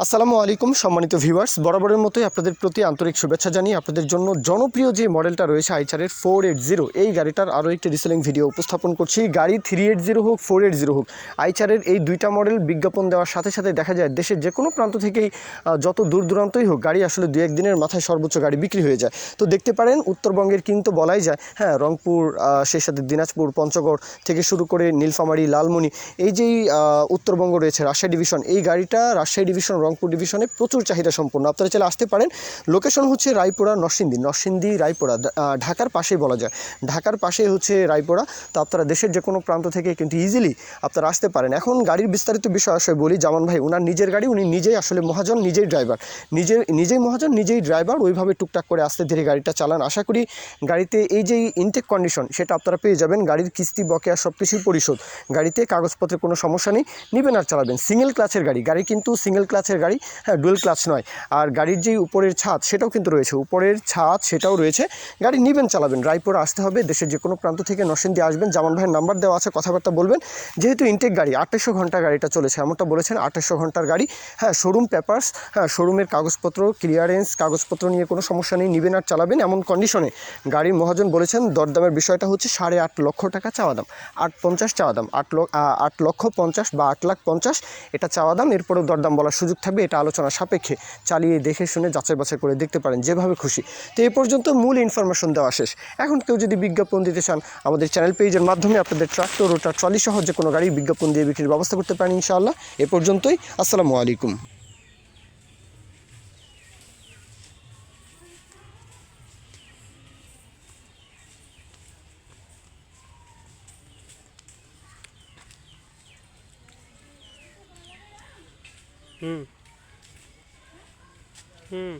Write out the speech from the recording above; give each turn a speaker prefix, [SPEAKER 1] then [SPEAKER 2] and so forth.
[SPEAKER 1] আসসালামু আলাইকুম সম্মানিত ভিউয়ার্স, বরাবরের মতোই আপনাদের প্রতি আন্তরিক শুভেচ্ছা জানিয়ে আপনাদের জন্য জনপ্রিয় যে মডেলটা রয়েছে আইচারের 480 এই গাড়িটার আরও একটি রিসেলিং ভিডিও উপস্থাপন করছি। গাড়ি 380 হোক 480 হোক, আইচারের এই দুইটা মডেল বিজ্ঞাপন দেওয়ার সাথে সাথে দেখা যায় দেশের যে কোনো প্রান্ত থেকেই যত দূর দূরান্তই হোক গাড়ি আসলে দু একদিনের মাথায় সর্বোচ্চ গাড়ি বিক্রি হয়ে যায়। তো দেখতে পারেন উত্তরবঙ্গের কিন্তু বলাই যায়, হ্যাঁ, রংপুর, সেই সাথে দিনাজপুর, পঞ্চগড় থেকে শুরু করে নীলফামারী, লালমনি, এই যেই উত্তরবঙ্গ রয়েছে, রাজশাহী ডিভিশন, এই গাড়িটা রাজশাহী ডিভিশন, রংপুর ডিভিশনে প্রচুর চাহিদা সম্পন্ন। আপনারা চাইলে আসতে পারেন। লোকেশন হচ্ছে রায়পুরা, নরসিংদী রায়পুরা, ঢাকার পাশেই বলা যায়, ঢাকার পাশেই হচ্ছে রায়পুরা। তো আপনারা দেশের যে কোনো প্রান্ত থেকে কিন্তু ইজিলি আপনারা আসতে পারেন। এখন গাড়ির বিস্তারিত বিষয় আসলে বলি। জামান ভাই ওনার নিজের গাড়ি, উনি নিজেই আসলে মহাজন, নিজেই ড্রাইভার, নিজেই মহাজন, নিজেই ড্রাইভার, ওইভাবে টুকটাক করে আস্তে ধীরে গাড়িটা চালান। আশা করি গাড়িতে এই যে ইনটেক কন্ডিশন সেটা আপনারা পেয়ে যাবেন। গাড়ির কিস্তি বকেয়া সব কিছুই পরিশোধ, গাড়িতে কাগজপত্রের কোনো সমস্যা নেই। নেবেন আর চালাবেন। সিঙ্গেল ক্লাচের গাড়ি কিন্তু সিঙ্গেল ক্লাচের গাড়ি, হ্যাঁ, ডুয়েল ক্লাচ নয়। আর গাড়ির যেই উপরের ছাদ সেটাও কিন্তু রয়েছে, উপরের ছাদ সেটাও রয়েছে। গাড়ি নেবেন, চালাবেন। রায়পুরা আসতে হবে, দেশের যে কোনো প্রান্ত থেকে নরসিংদী আসবেন। জামান ভাইয়ের নাম্বার দেওয়া আছে, কথাবার্তা বলবেন। যেহেতু ইনটেক গাড়ি, 2800 ঘন্টা গাড়িটা চলেছে, এমনটা বলেছেন, 2800 ঘন্টার গাড়ি। হ্যাঁ, শোরুম পেপারস, হ্যাঁ, শোরুমের কাগজপত্র, ক্লিয়ারেন্স কাগজপত্র নিয়ে কোনো সমস্যা নেই। নেবেন আর চালাবেন এমন কন্ডিশনে গাড়ির মহাজন বলেছেন। দরদামের বিষয়টা হচ্ছে 8.5 লক্ষ টাকা চাওয়া দাম, 850 চাওয়া দাম, 8,50,000 বা 8,50,000 এটা চাওয়া দাম। এরপরেও দরদাম বলার সুযোগ থাকবে, এটা আলোচনা সাপেক্ষে। চালিয়ে দেখে শুনে যাচাই বাছাই করে দেখতে পারেন যেভাবে খুশি। তো এই পর্যন্ত মূল ইনফরমেশন দেওয়া শেষ। এখন কেউ যদি বিজ্ঞাপন দিতে চান, আমাদের চ্যানেল পেজের মাধ্যমে আপনাদের ট্রাক্টর, রোটার, ট্রলি সহ যে কোনো গাড়ির বিজ্ঞাপন দিয়ে বিক্রির ব্যবস্থা করতে পারেন ইনশাআল্লাহ। এ পর্যন্তই। আসসালামু আলাইকুম।
[SPEAKER 2] হুম হুম